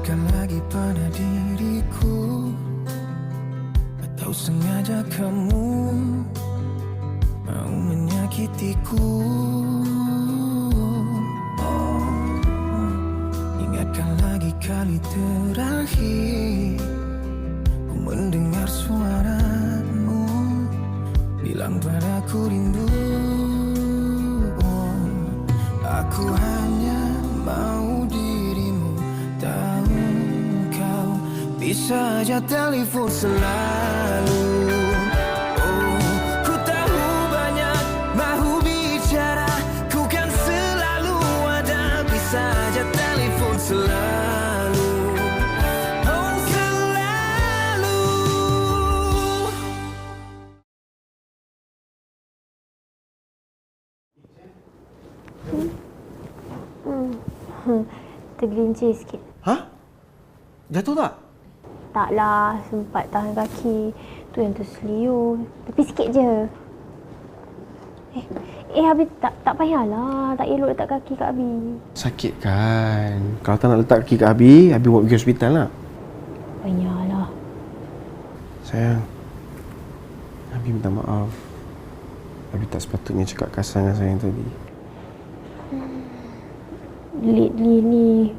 Ingatkan lagi pada diriku, atau sengaja kamu mau menyakitiku. Ingatkan lagi kali terakhir ku mendengar suaramu bilang padaku rindu. Aku hanya mau dirimu tahu, kau bisa aja telepon selalu. Oh, ku tahu banyak mahu bicara, ku kan selalu ada. Bisa aja telepon selalu. Oh, selalu. Tergelincir sikit. Hah? Jatuh tak? Taklah, sempat tahan kaki. Tu yang terseliur. Tapi sikit je. Habis tak payahlah. Tak elok letak kaki kat Abi. Sakit kan? Kalau tak nak letak kaki kat Abi bawa pergi hospital lah. Payahlah. Sayang, Abi minta maaf. Abi tak sepatutnya cakap kasar dengan sayang tadi. Lately ni,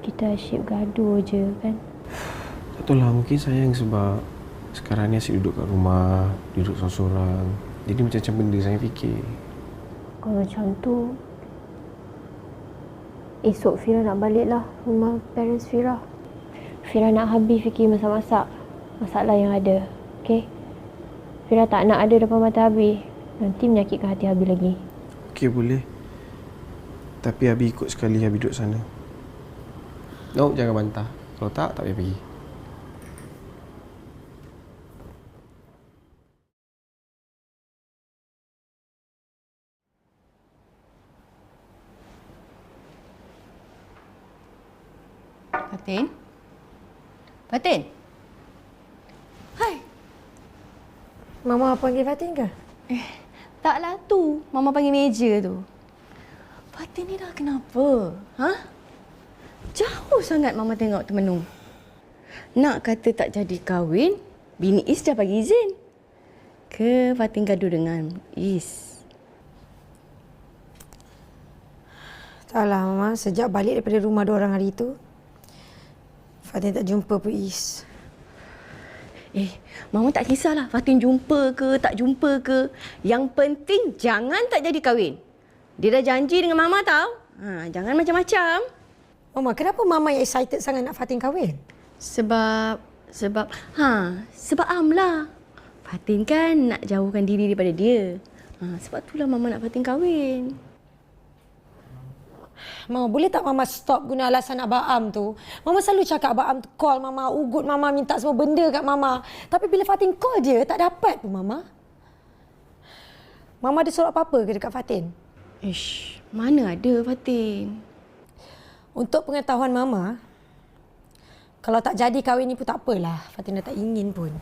kita asyik gaduh je kan. Tak tahu lah, mungkin sayang sebab sekarang ni asyik duduk kat rumah, duduk sorang-sorang. Jadi macam-macam benda saya fikir. Kalau macam tu, esok Fira nak balik lah rumah parents Fira. Fira nak habis fikir masak-masak masalah yang ada. Okay? Fira tak nak ada depan mata Abi. Nanti menyakitkan hati Abi lagi. Okey, boleh. Tapi Abi ikut sekali Abi duduk sana. No, jangan bantah. Kalau tak payah pergi. Fatin? Fatin? Hai. Mama panggil Fatin ke? Taklah tu. Mama panggil meja tu. Fatin ni dah kenapa? Ha? Jauh sangat Mama tengok termenung. Nak kata tak jadi kahwin, bini Is dah bagi izin. Ke Fatin gaduh dengan Is? Taklah Mama, sejak balik daripada rumah diorang hari tu, Fatin tak jumpa pun Is. Mama tak kisahlah Fatin jumpa ke, tak jumpa ke. Yang penting jangan tak jadi kahwin. Dia dah janji dengan Mama tau. Jangan macam-macam. Mama, kenapa Mama yang excited sangat nak Fatin kahwin? Sebab Am lah. Fatin kan nak jauhkan diri daripada dia. Sebab itulah Mama nak Fatin kahwin. Mama, boleh tak Mama stop guna alasan Abang Am tu? Mama selalu cakap Abang Am tu call Mama, ugut Mama, minta semua benda kat Mama. Tapi bila Fatin call dia, tak dapat pun Mama. Mama ada surat apa-apa ke dekat Fatin? Mana ada Fatin? Untuk pengetahuan Mama, kalau tak jadi kahwin ni pun tak apalah. Fatin dah tak ingin pun.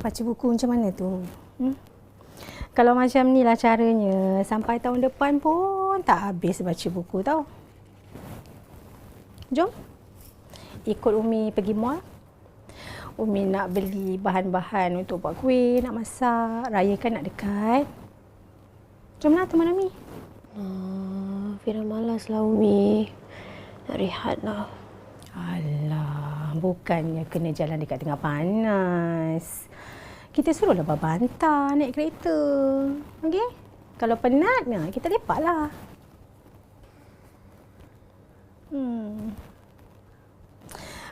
Baca buku macam mana tu? Kalau macam ni lah caranya, sampai tahun depan pun tak habis baca buku tau. Jom. Ikut Umi pergi mall. Umi nak beli bahan-bahan untuk buat kuih, nak masak. Raya kan nak dekat. Jomlah teman Umi. Fira malas lah Umi. Nak rehat lah. Alah, bukannya kena jalan dekat tengah panas. Kita suruhlah Baba hantar naik kereta. Okey? Kalau penat, kita lepaklah.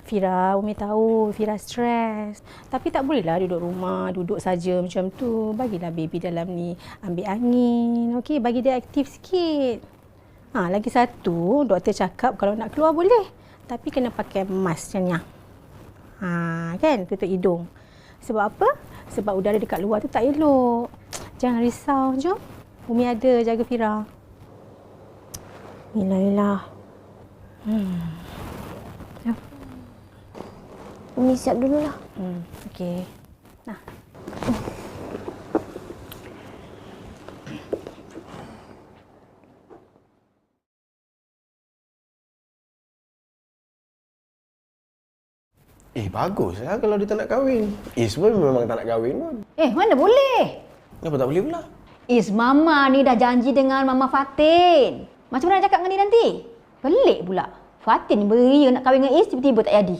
Fira, Umi tahu Fira stres. Tapi tak bolehlah duduk rumah, duduk saja macam tu. Bagilah baby dalam ni ambil angin. Okey, bagi dia aktif sikit. Lagi satu, doktor cakap kalau nak keluar boleh. Tapi kena pakai mask macam ni. Kan? Tutup hidung. Sebab apa? Sebab udara dekat luar tu tak elok. Jangan risau. Jom. Umi ada jaga Fira. Yelah. Umi siap dululah. Okey. Nah. Bagus lah kalau dia tak nak kahwin. Is pun memang tak nak kahwin pun. Mana boleh? Kenapa tak boleh pula? Mama ni dah janji dengan Mama Fatin. Macam mana nak cakap dengan dia nanti? Pelik pula. Fatin ni beria nak kahwin dengan tiba-tiba tak jadi.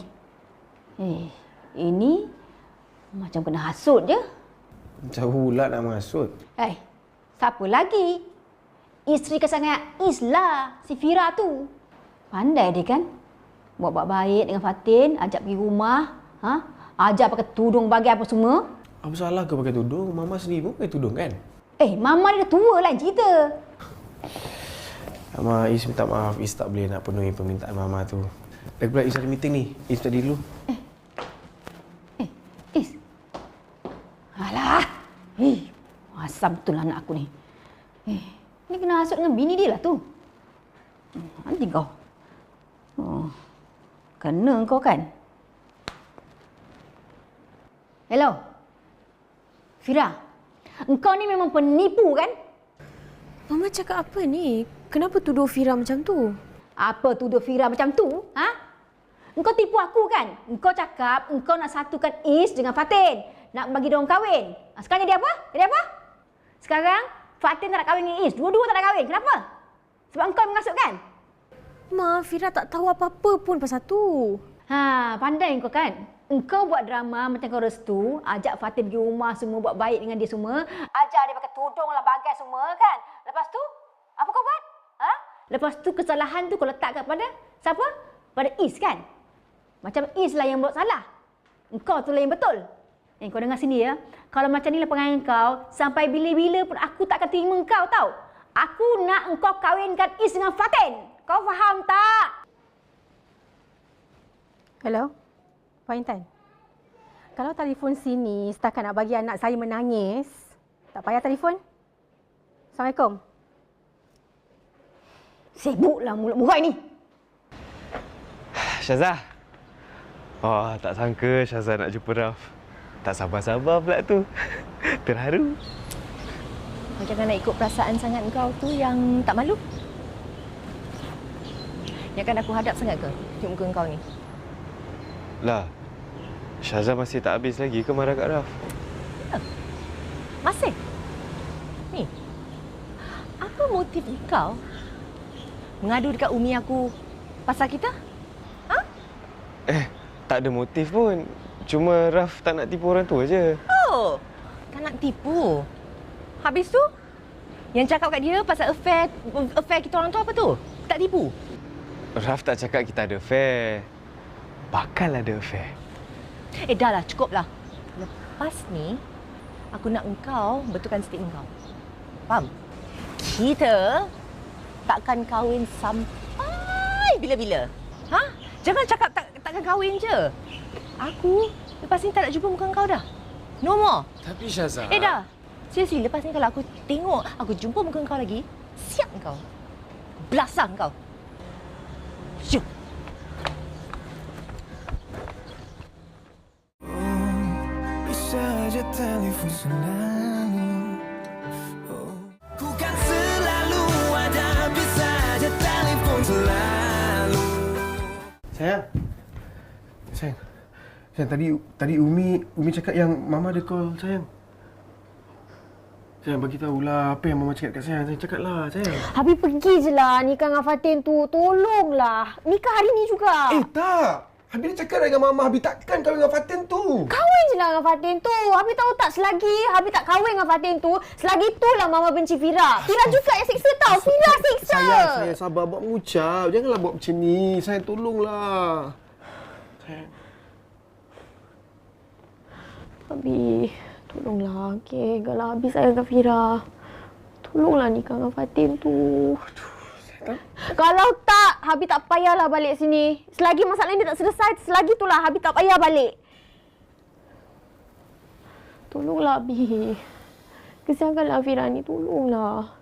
Ini macam kena hasut je. Macam pula nak menghasut. Siapa lagi? Isteri kesayangan lah, si Fira tu. Pandai dia kan? Buat baik dengan Fatin, ajak pergi rumah, ajar pakai tudung bagi apa semua. Apa salah ke pakai tudung? Mama sendiri pun pakai tudung kan? Mama dia dah tua lah cerita. Mama, Is minta maaf. Is tak boleh nak penuhi permintaan Mama tu. Lagi pula Is ada meeting ni. Is tadi dulu. Is. Alah. Asam betul lah anak aku ni. Ni kena hasut dengan bini dia lah tu. Nanti kau. Kena kau kan? Hello. Fira. Engkau ni memang penipu kan? Mama cakap apa ni? Kenapa tuduh Fira macam tu? Apa tuduh Fira macam tu? Engkau tipu aku kan? Engkau cakap engkau nak satukan Is dengan Fatin. Nak bagi diorang kahwin. Sekarang jadi apa? Jadi apa? Sekarang Fatin tak nak kahwin dengan Is. Dua-dua tak nak kahwin. Kenapa? Sebab engkau yang mengasut kan? Ma, Fira tak tahu apa-apa pun pasal tu. Pandai engkau kan? Engkau buat drama macam kau restu, ajak Fatin pergi rumah semua, buat baik dengan dia semua, ajar dia pakai tudung lah, bagai semua kan? Lepas tu, apa kau buat? Lepas tu kesalahan tu kau letak kepada siapa? Pada Is kan? Macam Is lah yang buat salah. Engkau tu lah yang betul. Kau dengar sini ya. Kalau macam ni lah perangai kau, sampai bila-bila pun aku tak akan terima kau tau. Aku nak engkau kahwinkan Is dengan Fatin. Kau faham tak? Hello? Puan Intan. Kalau telefon sini setakat nak bagi anak saya menangis, tak payah telefon. Assalamualaikum. Sibuklah mulut murai ni. Syazah. Tak sangka Syazah nak jumpa Raf. Tak sabar-sabar pula tu. Terharu. Kau jangan nak ikut perasaan sangat kau tu yang tak malu. Yang akan aku hadap sangat ke tengok muka kau ni? Lah, Syazah masih tak habis lagi ke marah kat Raf? Masih? Ni, apa motif kau mengadu dekat Umi aku pasal kita? Tak ada motif pun. Cuma Raf tak nak tipu orang tua je. Oh, tak nak tipu. Habis tu, yang cakap kat dia pasal affair kita orang tu apa tu? Tak tipu? Raf tak cakap kita ada affair. Bakal ada affair. Dah lah, cukup lah. Lepas ni, aku nak engkau betulkan statement kau. Faham? Kita takkan kahwin sampai bila-bila. Jangan cakap takkan kahwin je. Aku lepas ni tak nak jumpa muka kau dah. No more. Tapi Syazah... Dah. Seriously, lepas ni kalau aku tengok, aku jumpa muka kau lagi, siap kau. Belasang kau. Syuk. Bisa aja telepon selalu. Ku kan selalu ada. Bisa aja telepon selalu. Sayang. Sayang, tadi Umi cakap yang Mama ada call sayang. Sayang, bagi tahulah apa yang Mama cakap kat sayang. Sayang, cakaplah sayang. Habis pergi je lah nikah dengan Fatin tu. Tolonglah. Nikah hari ni juga. Tak. Habis dia cakap dengan Mama, Habis takkan kahwin dengan Fatin tu. Kahwin je lah dengan Fatin tu. Habis tahu tak, selagi Habis tak kahwin dengan Fatin tu, selagi itulah Mama benci Fira. Fira juga yang siksa tau. Fira siksa. Sayang, sabar buat mengucap. Janganlah buat macam ni. Sayang, tolonglah. Sayang. Habis, tolonglah. Okey, kalau habis saya dengan Fira, tolonglah nikah dengan Fatin tu. Kalau tak, Habib tak payahlah balik sini. Selagi masalah ini tak selesai, selagi itulah Habib tak payah balik. Tolonglah Habib. Kesiankanlah Fira ni, tolonglah.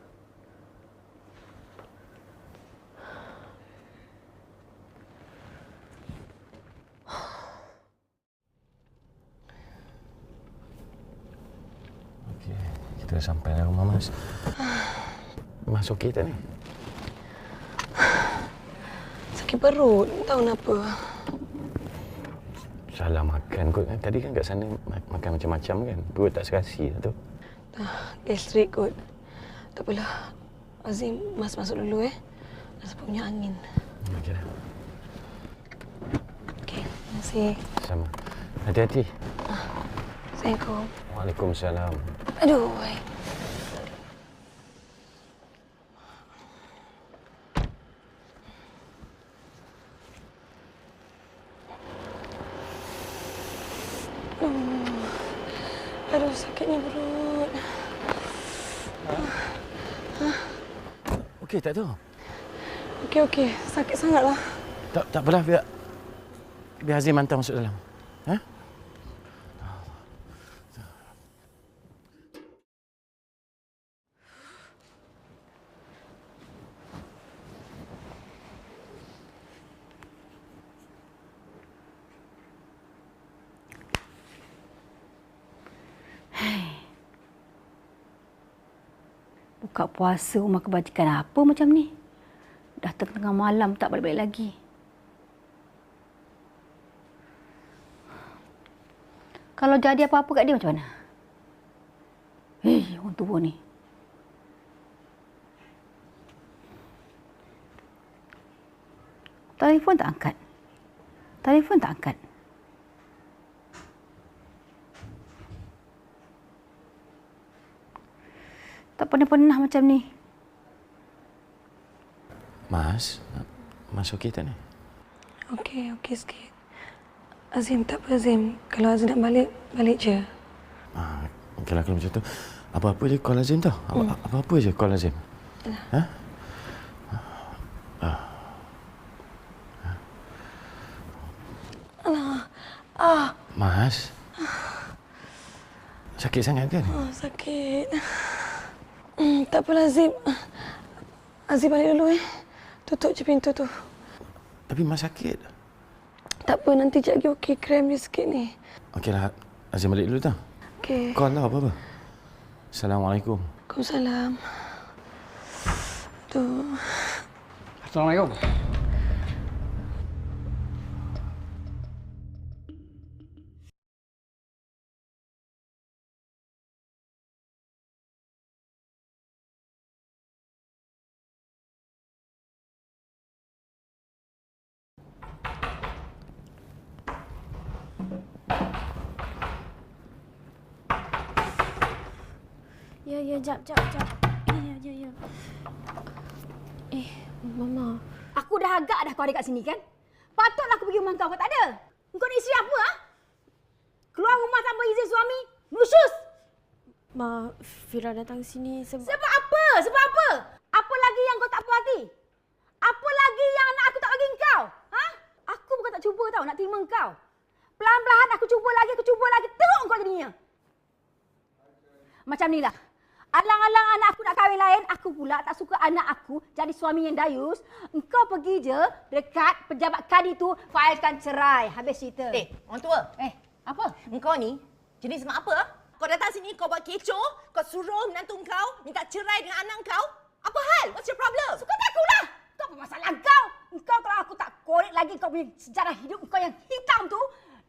Kita dah sampai dah rumah, Mas. Mas okey tak ni? Sakit perut, tak tahu kenapa. Salah makan kot. Tadi kan kat sana makan macam-macam kan. Perut tak serasi lah tu. Gastrik kot. Tak apalah. Azim, Mas masuk dulu Rasa punya angin. Okey dah. Okey, terima kasih. Sama. Hati-hati. Assalamualaikum. Waalaikumsalam. Aduh. Aduh, sakitnya perut. Okey tak tu? Okey. Sakit sangatlah. Tak apalah, biar Azim hantar masuk dalam. Ha? Buka puasa rumah kebajikan apa macam ni? Dah tengah malam tak balik-balik lagi. Kalau jadi apa-apa kat dia macam mana? Orang tua ni. Telefon tak angkat. Tak pernah macam ni. Mas okey tak ni? Okey sikit. Azim, tak apa Azim. Kalau Azim nak balik, balik je. Okeylah kalau macam tu. Apa-apa je call Azim tau. Apa-apa je call Azim. Ha? Mas. Sakit sangat kan? Sakit. Tak apalah Azim. Azim balik dulu Tutup je pintu tu. Tapi Mas sakit. Tak apa, nanti sekejap lagi okey. Krem je sikit ni. Okeylah, Azim balik dulu tau. Okey. Call lah apa-apa. Assalamualaikum. Waalaikumsalam. Aduh. Assalamualaikum. Ya, jap. Ya. Mama. Aku dah agak dah kau ada kat sini kan? Patutlah aku pergi rumah kau tak ada. Kau ni isteri apa Keluar rumah tanpa izin suami? Nusyus! Ma, Fira datang sini sebab Sebab apa? Apa lagi yang kau tak puas hati? Apa lagi yang anak aku tak bagi kau? Aku bukan tak cuba tau nak terima kau. Pelan-pelan aku cuba lagi. Teruk kau jadinya. Macam ni lah. Alang-alang anak aku nak kahwin lain, aku pula tak suka anak aku jadi suami yang dayus. Engkau pergi je dekat pejabat kad itu, failkan cerai. Habis cerita. Orang tua. Apa? Engkau ni jenis mak apa? Kau datang sini, kau buat kecoh, kau suruh menantu kau minta cerai dengan anak kau. Apa hal? What's your problem? Suka aku lah. Kau apa masalah kau? Engkau kalau aku tak korek lagi kau punya sejarah hidup kau yang hitam tu,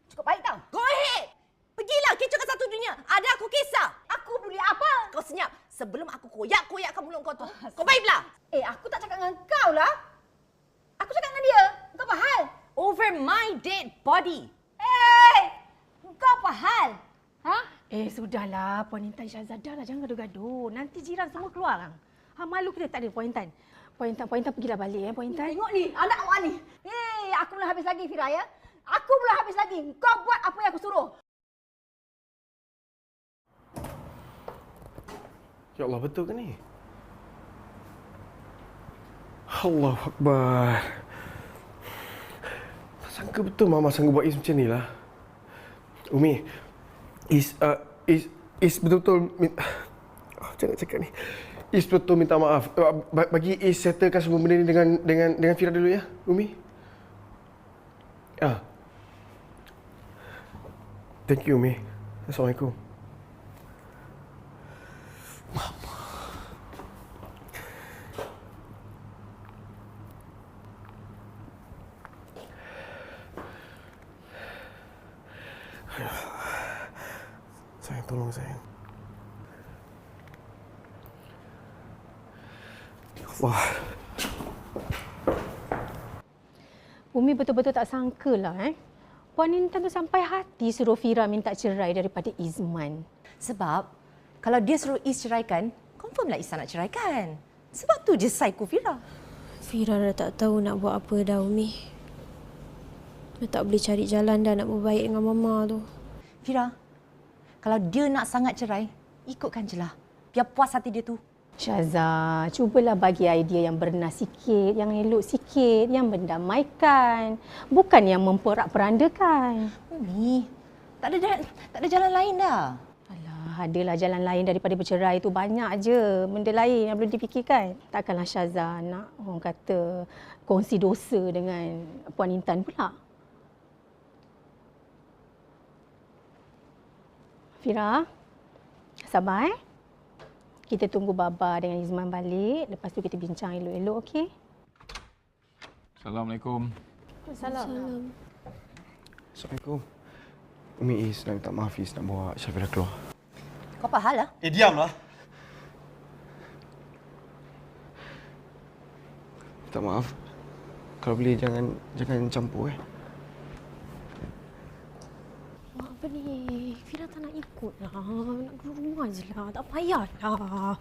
cukup baik tau. Go ahead. Pergilah kecohkan satu dunia. Ada aku kisah. Aku boleh apa? Kau senyap. Sebelum aku koyak-koyakkan mulut kau tu, kau baiklah. Aku tak cakap dengan kau lah. Aku cakap dengan dia. Kau apa hal? Over my dead body. Kau apa hal? Sudahlah Puan Intan Syahzadah lah. Jangan gaduh-gaduh. Nanti jiran semua keluar kan. Malu kita tak ada Puan Intan. Puan Intan pergilah balik Puan Intan. Tengok ni, anak awak ni. Aku belum habis lagi Fira ya. Aku belum habis lagi. Kau buat apa yang aku suruh. Ya Allah, betul ke ni? Allahu Akbar. Tak sangka betul Mama sanggup buat Is macam ni lah. Umi, Is betul-betul... Macam nak cakap ni? Is betul minta maaf. Bagi Is settlekan semua benda ni dengan Fira dulu ya, Umi. Thank you, Umi. Assalamualaikum. Tolong sayang. Wah. Umi betul-betul tak sangka lah Puan Intan tu sampai hati suruh Fira minta cerai daripada Izman. Sebab kalau dia suruh Is ceraikan, confirm lah Is nak ceraikan. Sebab tu je psycho Fira. Fira dah tak tahu nak buat apa dah, Umi. Dah tak boleh cari jalan dah nak berbaik dengan Mama tu. Fira, kalau dia nak sangat cerai, ikutkan je lah. Biar puas hati dia tu. Syaza, cubalah bagi idea yang bernas sikit, yang elok sikit, yang mendamaikan. Bukan yang memporak-perandakan. Umi, tak ada jalan lain dah. Alah, adalah jalan lain daripada bercerai tu. Banyak je benda lain yang belum dipikirkan. Takkanlah Syaza nak orang kata kongsi dosa dengan Puan Intan pula. Fira, sabar Kita tunggu Baba dengan Izman balik. Lepas tu kita bincang elok-elok, okey? Assalamualaikum. Assalamualaikum. Assalamualaikum. Umi Is nak minta maaf Is nak bawa Syafira keluar. Kau apa hal lah? Diamlah. Minta maaf. Kalau boleh jangan campur Apa ni? Fira tak nak ikut lah. Nak duduk rumah je lah. Tak payah lah.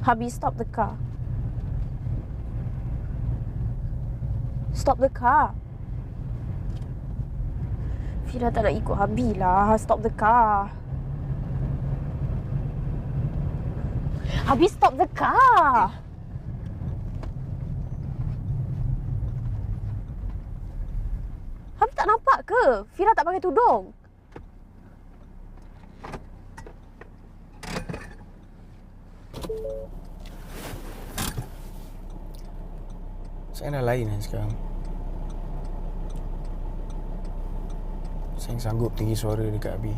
Hubby, stop the car. Stop the car. Fira tak nak ikut hubby lah. Stop the car. Hubby, stop the car. Hubby tak nampak ke? Fira tak pakai tudung. Saya dah lain sekarang. Saya sanggup tinggi suara dekat Abi.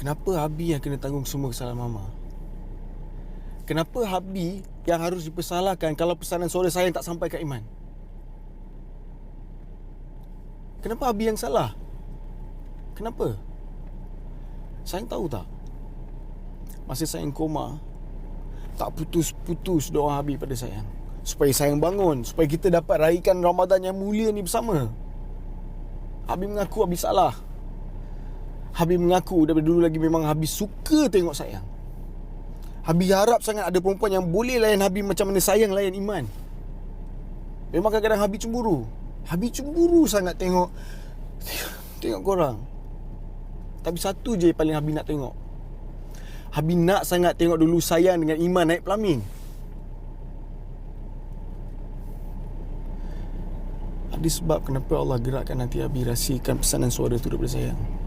Kenapa Abi yang kena tanggung semua kesalahan Mama? Kenapa Abi yang harus dipersalahkan kalau pesanan suara saya tak sampai ke Iman? Kenapa Abi yang salah? Kenapa? Sayang tahu tak? Masa sayang koma, tak putus-putus doa Abi pada sayang. Supaya sayang bangun, supaya kita dapat raikan Ramadan yang mulia ni bersama. Abi mengaku Abi salah. Abi mengaku daripada dulu lagi memang Abi suka tengok sayang. Abi harap sangat ada perempuan yang boleh layan Abi macam mana sayang layan Iman. Memang kadang-kadang Abi cemburu. Abi cemburu sangat tengok korang. Tapi satu je paling Abi nak tengok. Abi nak sangat tengok dulu sayang dengan Iman naik pelamin. Ada sebab kenapa Allah gerakkan nanti Abi rahsiakan pesanan suara tu daripada sayang.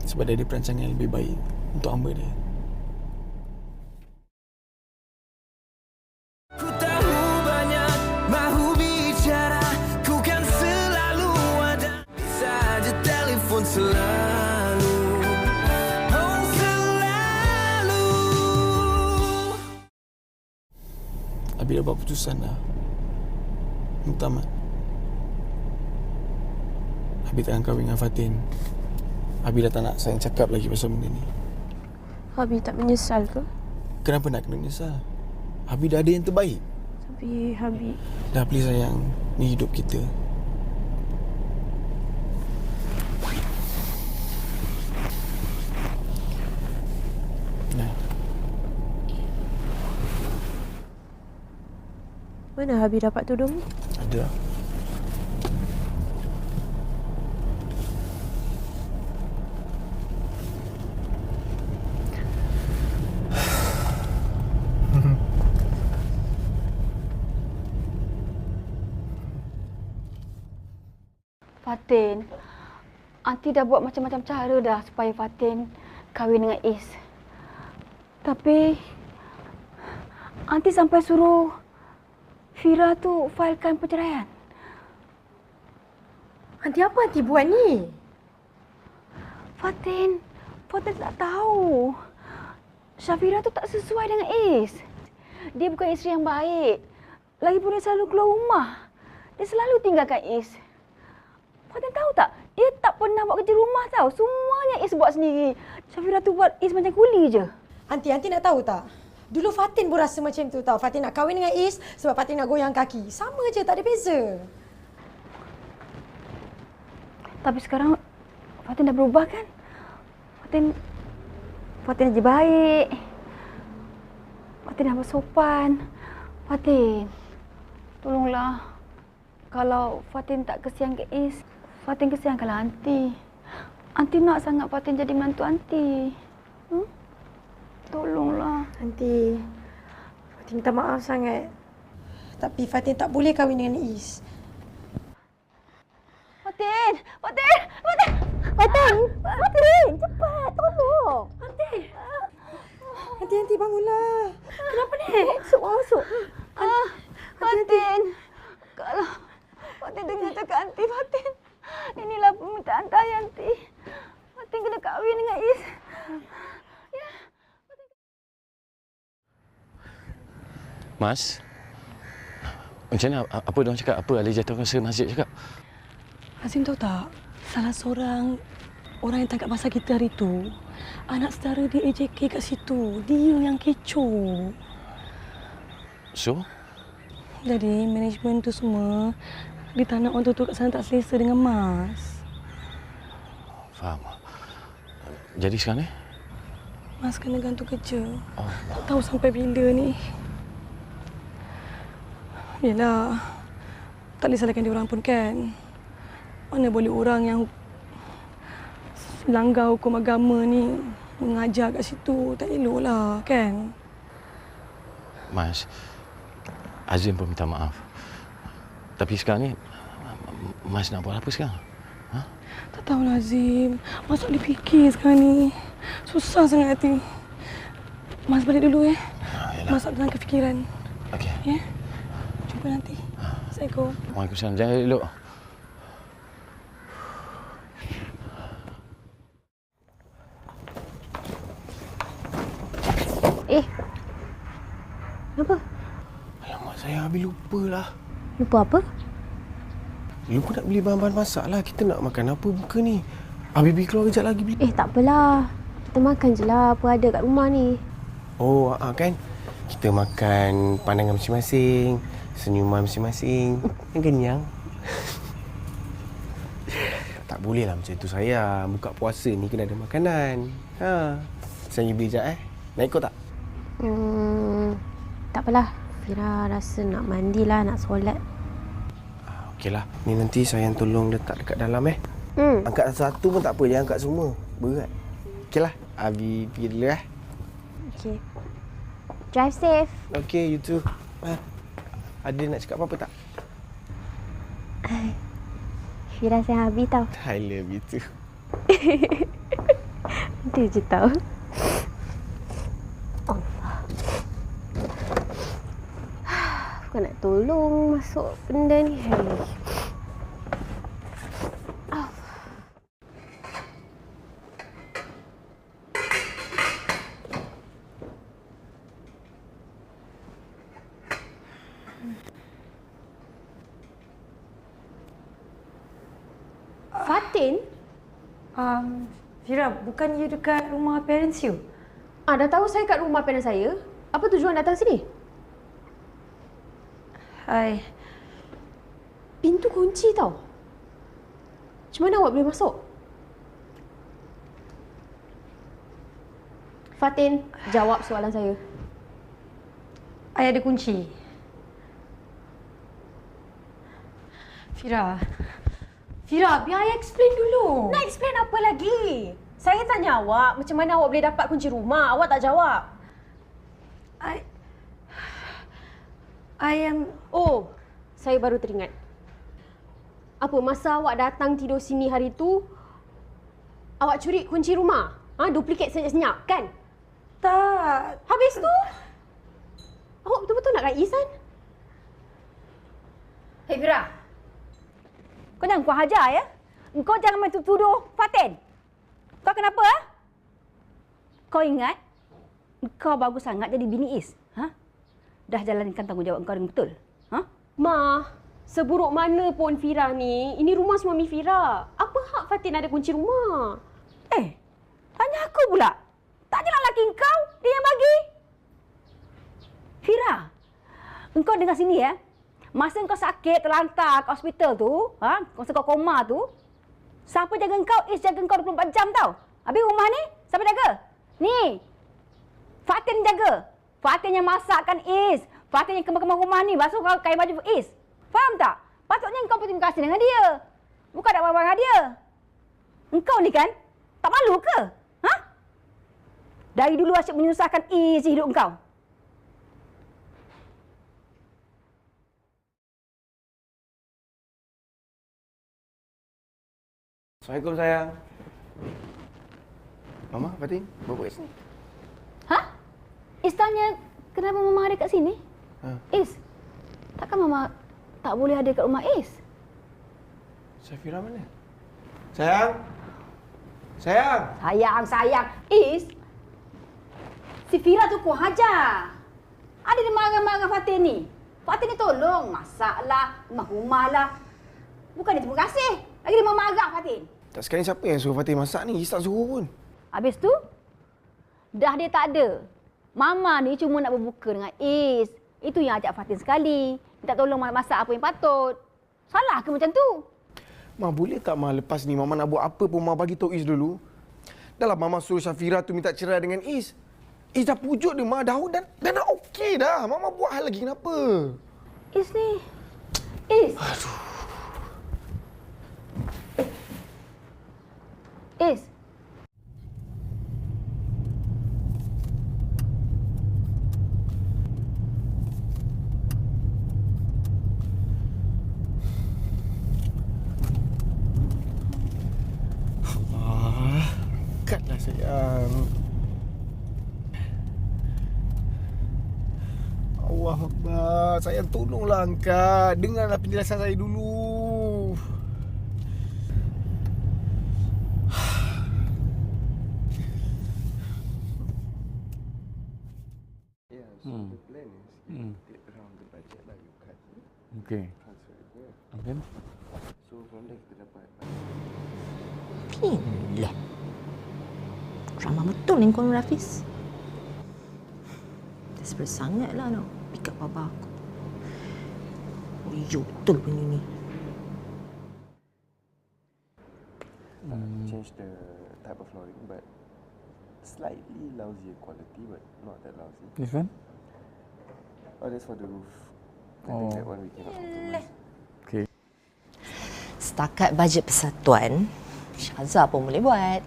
Sebab dia ada perancangan yang lebih baik untuk hamba dia. Ku tahu banyak mahu bicara, ku kan selalu ada. Bisa je telefon selalu. Oh selalu. Abi dah buat keputusan dah. Minta maaf. Abi takkan kahwin dengan Fatin. Abi dah tak nak sayang cakap lagi pasal benda ni. Abi tak menyesal ke? Kenapa nak kena menyesal? Abi dah ada yang terbaik. Tapi Abi... Dah please sayang, ni hidup kita. Nah. Mana Abi dapat tudung ni? Ada. Fatin, Aunty dah buat macam-macam cara dah supaya Fatin kahwin dengan Is. Tapi Aunty sampai suruh Fira tu filekan perceraian. Aunty, apa Aunty buat ni? Fatin, Fatin tak tahu. Syafira tu tak sesuai dengan Is. Dia bukan isteri yang baik. Lagipun dia selalu keluar rumah. Dia selalu tinggalkan Is. Fatin tahu tak? Dia tak pernah buat kerja rumah tau. Semuanya Is buat sendiri. Syafira tu buat Is macam kuli je. Aunty nak tahu tak? Dulu Fatin pun rasa macam tu tau. Fatin nak kahwin dengan Is sebab Fatin nak goyang kaki. Sama je, tak ada beza. Tapi sekarang Fatin dah berubah kan? Fatin dah baik. Fatin dah bersopan. Fatin, tolonglah. Kalau Fatin tak kesian ke Is, Fatin kesiankanlah Aunty. Aunty nak sangat Fatin jadi menantu Aunty. Tolonglah. Aunty, Fatin minta maaf sangat. Tapi Fatin tak boleh kahwin dengan Is. Fatin! Cepat, tolong! Aunty, bangunlah. Kenapa ni? Masuk. Fatin! Kalau Fatin dengar cakap Aunty, Fatin. Inilah permintaan saya, Aunty. Fatin kena kahwin dengan Is. Mas, macam mana? Apa diorang cakap? Apa Ali jatuh kuasa masjid cakap? Azim tahu tak? Salah seorang orang yang tangkap masa kita hari tu, anak saudara dia AJK kat situ. Dia yang kecoh. So? Jadi, management tu semua, dia tak nak orang tu kat sana tak selesa dengan Mas. Faham. Jadi sekarang ni? Mas kena gantung kerja. Tak tahu sampai bila ni. Yelah, tak boleh salahkan dia orang pun kan. Mana boleh orang yang langgar hukum agama ni mengajar kat situ. Tak eloklah kan. Mas, Azim pun minta maaf. Tapi sekarang ni, Mas nak buat apa sekarang? Ha? Tak tahulah Azim. Mas tak boleh fikir sekarang ni. Susah sangat hati. Mas balik dulu Mas tak tenang kefikiran. Okey. Ya? Jumpa nanti. Assalamualaikum. Waalaikumsalam. Jangan elok. Kenapa? Alamak, saya habis lupalah. Lupa apa? Lupa nak beli bahan-bahan masak lah. Kita nak makan apa buka ni? Bibi keluar kejap lagi beli. Tak apalah. Kita makan je lah apa ada kat rumah ni. Oh, kan? Kita makan pandangan masing-masing, senyuman masing-masing. Yang kenyang. Tak boleh lah macam tu sayang. Buka puasa ni kena ada makanan. Saya beli sekejap Nak ikut tak? Tak apalah. Fira rasa nak mandilah, nak solat. Okeylah. Ni nanti sayang tolong letak dekat dalam Angkat satu pun tak apa. Jangan angkat semua. Berat. Okeylah. Abi pergi dulu Okey. Drive safe. Okey, you too. Ada nak cakap apa-apa tak? Fira sayang Abi tau. I love you too. Dia je tau. Bukan nak tolong masuk benda ni. Fatin? Fira, bukan you dekat rumah parents you? Dah tahu saya kat rumah parents saya. Apa tujuan datang sini? Pintu kunci tau. Macam mana awak boleh masuk? Fatin, jawab soalan saya. I ada kunci. Fira, biar I explain dulu. Nak explain apa lagi? Saya tanya awak macam mana awak boleh dapat kunci rumah. Awak tak jawab. I am... Oh, saya baru teringat. Apa, masa awak datang tidur sini hari tu, awak curi kunci rumah? Duplikat senyap-senyap, kan? Tak. Habis tu, awak betul-betul nak kat Isan? Hei Fira, kau jangan kurang ajar ya. Kau jangan main tuduh Fatin. Kau kenapa? Kau ingat? Kau bagus sangat jadi bini Is. Ha? Dah jalankan tanggungjawab kau dengan betul. Ha? Ma, seburuk mana pun Fira ni, ini rumah suami Fira. Apa hak Fatin ada kunci rumah? Tanya aku pula. Tak adalah laki kau, dia yang bagi. Fira, engkau dengar sini ya. Masa engkau sakit, terlantar ke hospital tu, masa kau koma tu, siapa jaga engkau? Is jaga engkau 24 jam tau. Habis rumah ni, siapa jaga? Ni, Fatin jaga. Fatin yang masakkan Is. Fatin yang kemar-kemar rumah ni, basuh kain baju Is. Faham tak? Patutnya engkau berterima kasih dengan dia. Bukan nak marah-marah dia. Engkau ni kan, tak malu ke? Ha? Dari dulu asyik menyusahkan Is hidup engkau. Assalamualaikum sayang. Mama, Fatin, bawa kat sini. Ha? Is tanya kenapa Mama ada kat sini? Is, takkan Mama tak boleh ada kat rumah Is? Safira mana? Sayang? Sayang? Sayang. Is, si Fira tu kurang ajar. Ada dia marah-marah Fatin ni. Fatin ni tolong. Masaklah, rumah lah. Bukan dia terima kasih. Lagi dia marah Fatin. Tak sekali siapa yang suruh Fatin masak ni? Is tak suruh pun. Habis tu, dah dia tak ada. Mama ni cuma nak berbuka dengan Is. Itu yang ajak Fatin sekali. Minta tolong masak apa yang patut. Salah ke macam tu? Ma, boleh tak Ma lepas ni Mama nak buat apa pun Ma bagi tahu Is dulu? Dah lah Mama suruh Safira tu minta cerai dengan Is. Is dah pujuk dia Ma, dah nak okey dah. Mama buat hal lagi kenapa? Is ni. Is. Aduh. Is. Angkatlah sayang. Allah Akbar. Sayang tolonglah angkat. Dengarlah penjelasan saya dulu. Okey. Ambil. So from there kita dapat. Lah. Ramah betul ni kau Rafiz. Desperate sangat lah nak pick up baba aku. Oh, yo, betul benda ni. Change the type of flooring but slightly lousier quality but not that lousy. This one? Oh, that's for the roof. I think that one we cannot compromise. Okey. Setakat bajet persatuan, Syazah pun boleh buat.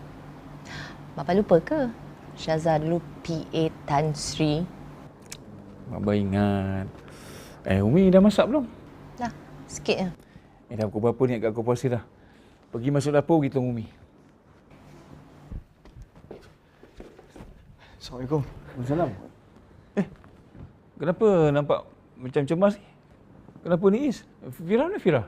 Bapa lupa ke? Syazah dulu PA Tan Sri. Baba ingat. Umi dah masak belum? Dah, sikit je. Dah pukul berapa ni kat kau puasa dah? Pergi masuk dapur, pergi tunggu Umi. Assalamualaikum. Waalaikumsalam. Kenapa nampak macam cemas ni? Kenapa ni Is? Fira mana Fira?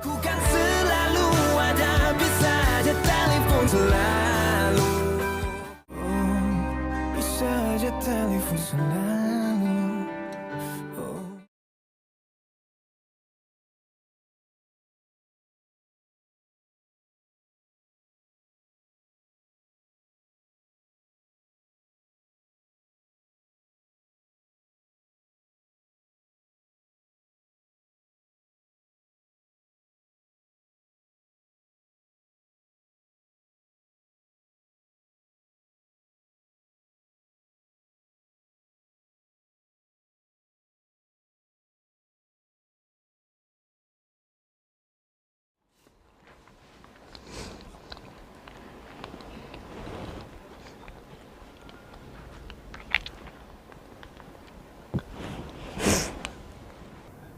Ku kan selalu ada, bisa je telefon selalu. Oh, bisa je telefon selalu. Oh.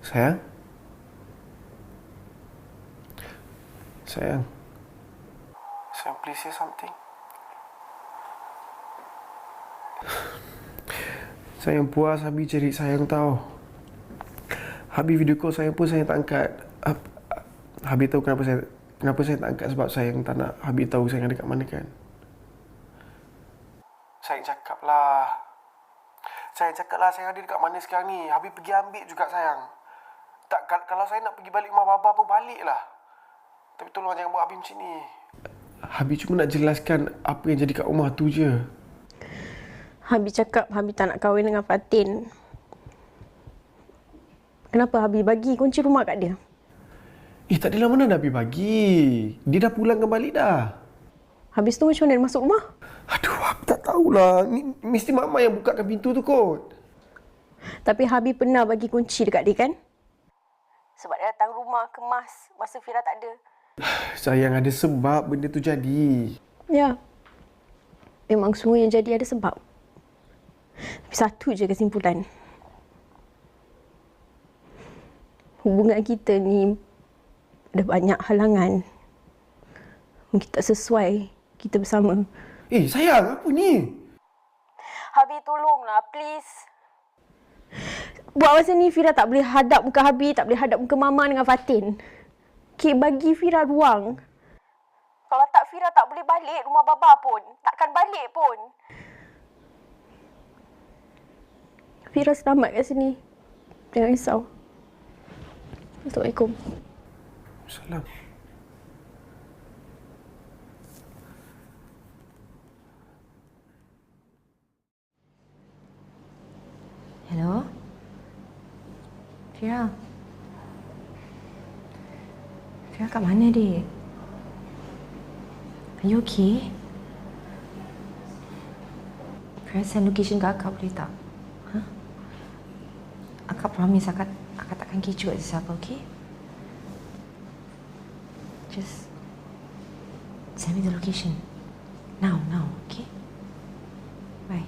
Sayang? Sayang? Sayang, please say something. Sayang, puas Habis cari sayang tahu. Habis video call sayang pun sayang tak angkat. Habib tahu kenapa saya tak angkat sebab saya tak nak Habib tahu saya ada kat mana kan. Saya cakaplah saya ada dekat mana sekarang ni. Habib pergi ambil juga sayang. Tak, kalau saya nak pergi balik rumah baba pun baliklah. Tapi tolong jangan buat Habib macam ni. Habib cuma nak jelaskan apa yang jadi kat rumah tu je. Habib cakap Habib tak nak kahwin dengan Fatin. Kenapa Habib bagi kunci rumah kat dia? Tak adalah mana Habib bagi. Dia dah pulang kembali dah. Habis tu macam mana dia masuk rumah? Aduh, aku tak tahulah. Ni mesti Mama yang bukakan pintu tu kot. Tapi Habib pernah bagi kunci dekat dia kan? Sebab dia datang rumah kemas masa Fira tak ada. Sayang, ada sebab benda tu jadi. Ya. Memang semua yang jadi ada sebab. Tapi satu je kesimpulan. Hubungan kita ni ada banyak halangan. Mungkin tak sesuai kita bersama. Sayang, apa ni? Habib tolonglah, please. Buat masa ni Fira tak boleh hadap muka Habib, tak boleh hadap muka Mama dengan Fatin. Okay, bagi Fira ruang. Kalau tak, Fira tak boleh balik rumah baba pun. Takkan balik pun. Fira selamat kat sini. Jangan risau. Assalamualaikum. Salam. Hello? Fira? Fira kat mana, dik? Are you okay? Fira send location ke Akak boleh tak? Akak promise Akak takkan kecoh kat siapa, okay? Just send me the location. Now, okay? Bye.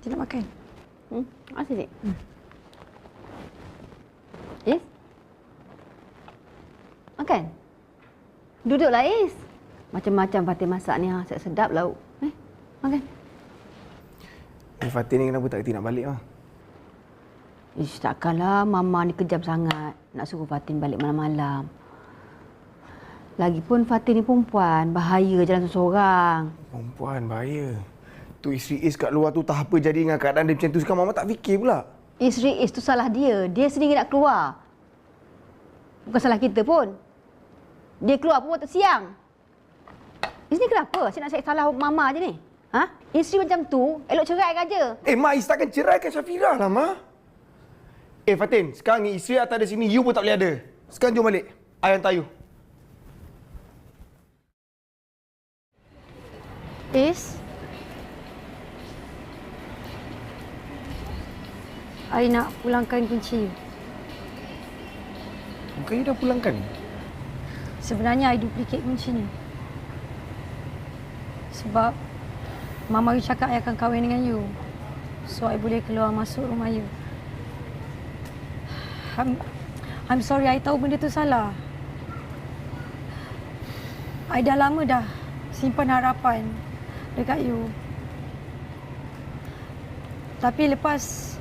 Tidak makan. Makasih, Dik. Is? Makan? Duduklah, Is. Macam-macam Fatin masak ni, sedap lauk. Makan. Fatin ni kenapa tak nak balik? Takkanlah Mama ni kejam sangat nak suruh Fatin balik malam-malam. Lagipun Fatin ni perempuan, bahaya jalan seorang. Perempuan bahaya. Tu isteri Is kat luar tu tak apa jadi dengan keadaan dia macam tu. Sekarang Mama tak fikir pula. Isteri Is tu salah dia. Dia sendiri nak keluar. Bukan salah kita pun. Dia keluar pun waktu siang. Is ni kenapa? Asyik nak cari salah Mama je ni. Isteri macam tu, elok cerai kan je. Ma, Is takkan ceraikan Syafira lah, Ma. Fatin, sekarang ni isteri atas ada sini, you pun tak boleh ada. Sekarang jom balik. I hantar you. Is? I nak pulangkan kunci. Bukan you dah pulangkan? Sebenarnya I duplicate kunci ni. Sebab Mama you cakap I akan kahwin dengan you. So I boleh keluar masuk rumah you. I'm sorry, I tahu benda tu salah. I dah lama dah simpan harapan dekat you. Tapi lepas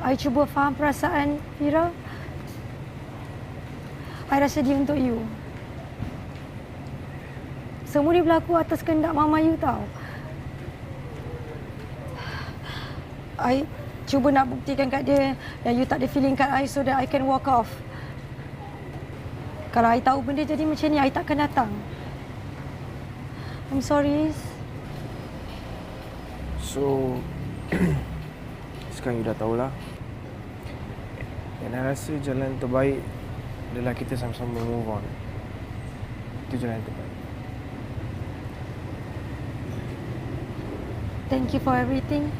I cuba faham perasaan Fira, I rasa dia untuk you. Semua ni berlaku atas kehendak Mama you tau. I cuba nak buktikan kat dia yang you tak ada feeling kat I so that I can walk off. Kalau I tahu benda jadi macam ni, I takkan datang. I'm sorry. So, sekarang you dah tahulah. Dan I rasa jalan terbaik adalah kita sama-sama move on. Itu jalan terbaik. Thank you for everything.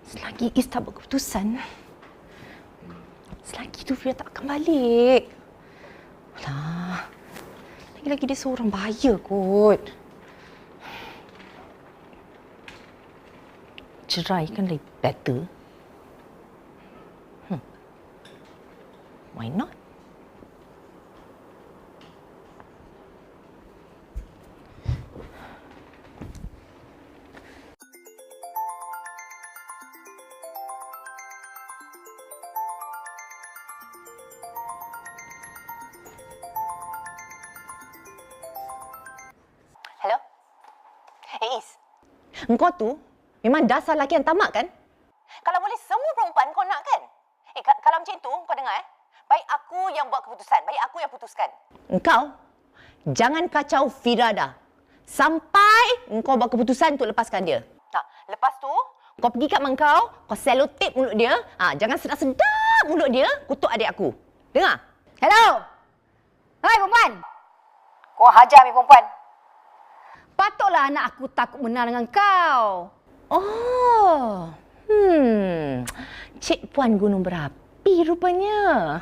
Selagi Is tak buat keputusan, selagi tu Fira tak akan balik. Alah, lagi-lagi dia seorang bahaya kot. cerai kan lebih better. Why not? Hello? Is, engkau tu memang dasar lelaki yang tamak kan? Kalau boleh semua perempuan kau nak kan? Kalau macam tu kau dengar baik aku yang buat keputusan, baik aku yang putuskan. Engkau jangan kacau Fira dah. Sampai engkau buat keputusan untuk lepaskan dia. Lepas tu kau pergi kat mak kau selotip mulut dia. Jangan sedap-sedap mulut dia kutuk adik aku. Dengar? Hello. Hai perempuan. Kau hajar ni perempuan. Patutlah anak aku takut menang dengan kau. Oh. Cik Puan Gunung Berapi rupanya.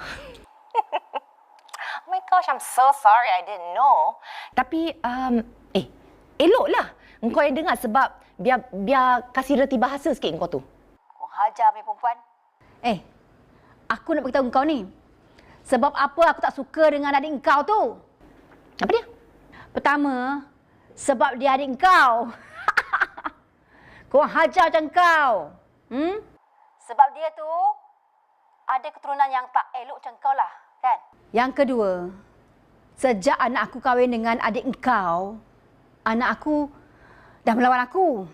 Oh my gosh, I'm so sorry I didn't know. Tapi eloklah engkau yang dengar sebab biar kasih reti bahasa sikit engkau tu. Kau hajar ni perempuan. Aku nak beritahu engkau ni. Sebab apa aku tak suka dengan adik engkau tu? Apa dia? Pertama, sebab dia adik engkau. Kau hajar macam kau. Sebab dia tu ada keturunan yang tak elok macam kau lah, kan? Yang kedua, sejak anak aku kahwin dengan adik engkau, anak aku dah melawan aku.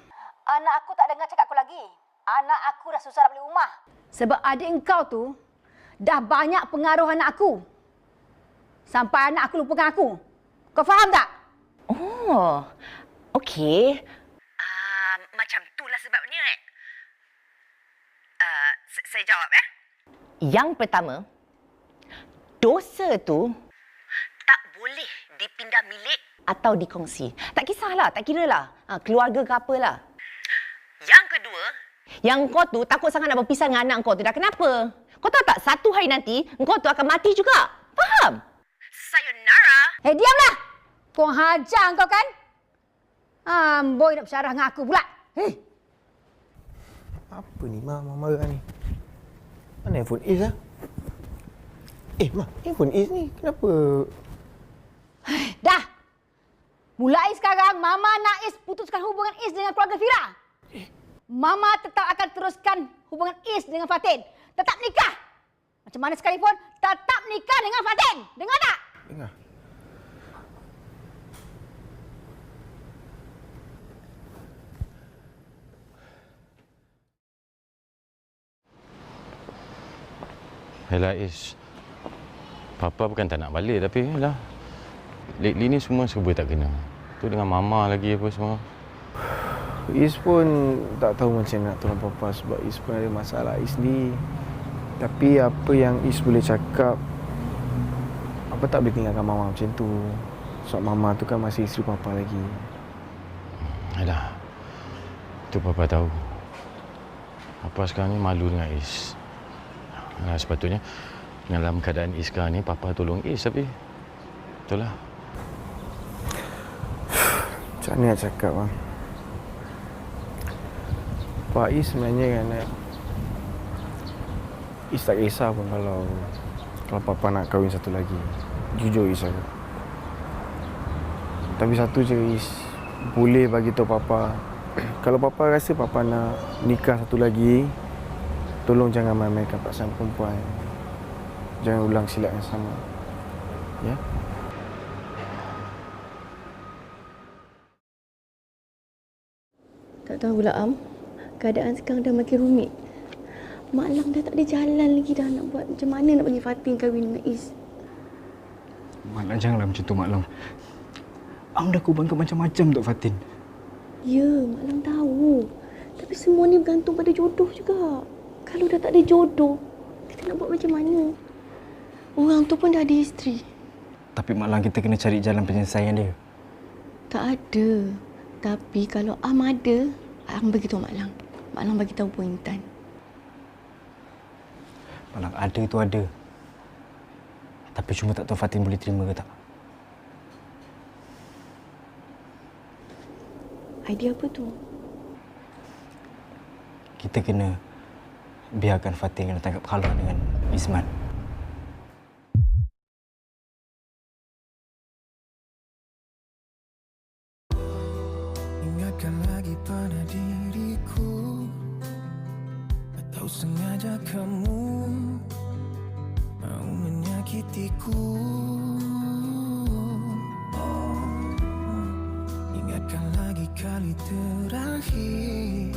Anak aku tak dengar cakap aku lagi. Anak aku dah susah nak beli rumah. Sebab adik engkau tu dah banyak pengaruh anak aku. Sampai anak aku lupakan aku. Kau faham tak? Oh, okey. Macam itulah sebabnya. Saya jawab Yang pertama, dosa tu tak boleh dipindah milik atau dikongsi. Tak kisahlah, tak kiralah. Keluarga ke apalah. Yang kedua, yang kau tu takut sangat nak berpisah dengan anak kau tu. Dah kenapa? Kau tahu tak, satu hari nanti kau tu akan mati juga. Faham? Sayonara. Diamlah! Kau hajar kau kan? Amboi nak bersyarah dengan aku pula. Apa ni, Mama marah ni? Mana handphone Is lah? Ma, handphone Is ni kenapa? Dah! Mulai sekarang, Mama nak Is putuskan hubungan Is dengan keluarga Fira. Mama tetap akan teruskan hubungan Is dengan Fatin. Tetap nikah. Macam mana sekalipun, tetap nikah dengan Fatin. Dengar tak? Dengar. Yalah Is, Papa bukan tak nak balik tapi yalah, lately ni semua serba tak kena. Tu dengan Mama lagi apa semua. Is pun tak tahu macam nak tolong Papa sebab Is pun ada masalah Is sendiri. Tapi apa yang Is boleh cakap, Papa tak boleh tinggalkan Mama macam tu. Sebab Mama tu kan masih isteri Papa lagi. Yalah, tu Papa tahu. Papa sekarang ni malu dengan Is. Sepatutnya dalam keadaan Is sekarang ni, Papa tolong Is tapi itulah. Macam mana nak cakap, bang? Pak Is sebenarnya kan, Is tak kisah pun kalau Papa nak kahwin satu lagi. Jujur Is aku. Tapi satu je Is boleh bagi tahu Papa, kalau Papa rasa Papa nak nikah satu lagi, tolong jangan main-mainkan perasaan perempuan. Jangan ulang silap yang sama. Ya? Tak tahulah Am, keadaan sekarang dah makin rumit. Mak Lang dah tak ada jalan lagi dah nak buat macam mana nak bagi Fatin kahwin dengan Is. Mak Lang, janganlah macam tu Mak Lang. Am dah korbankan macam-macam untuk Fatin. Ya, Mak Lang tahu. Tapi semua ni bergantung pada jodoh juga. Kalau dah tak ada jodoh, kita nak buat macam mana? Orang tu pun dah ada isteri. Tapi Mak Lang, kita kena cari jalan penyelesaian dia. Tak ada. Tapi kalau Am ada, Am beritahu Mak Lang. Mak Lang bagi tahu Puan Intan. Mak Lang, ada tu ada. Tapi cuma tak tahu Fatin boleh terima ke tak. Idea apa tu? kita kena biarkan Fatin kena tangkap kalah dengan Izman. Ingatkan lagi pada diriku, atau sengaja kamu mau menyakitiku. Ingatkan lagi kali terakhir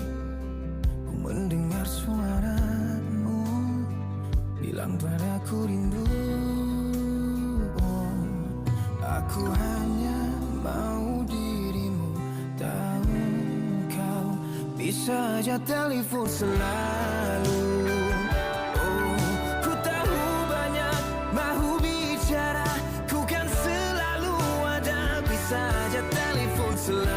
ku mendengar suaramu bilang padaku rindu. Aku hanya mau dirimu tahu, kau bisa aja telepon selalu. Ku tahu banyak mahu bicara, ku kan selalu ada, bisa aja telepon selalu.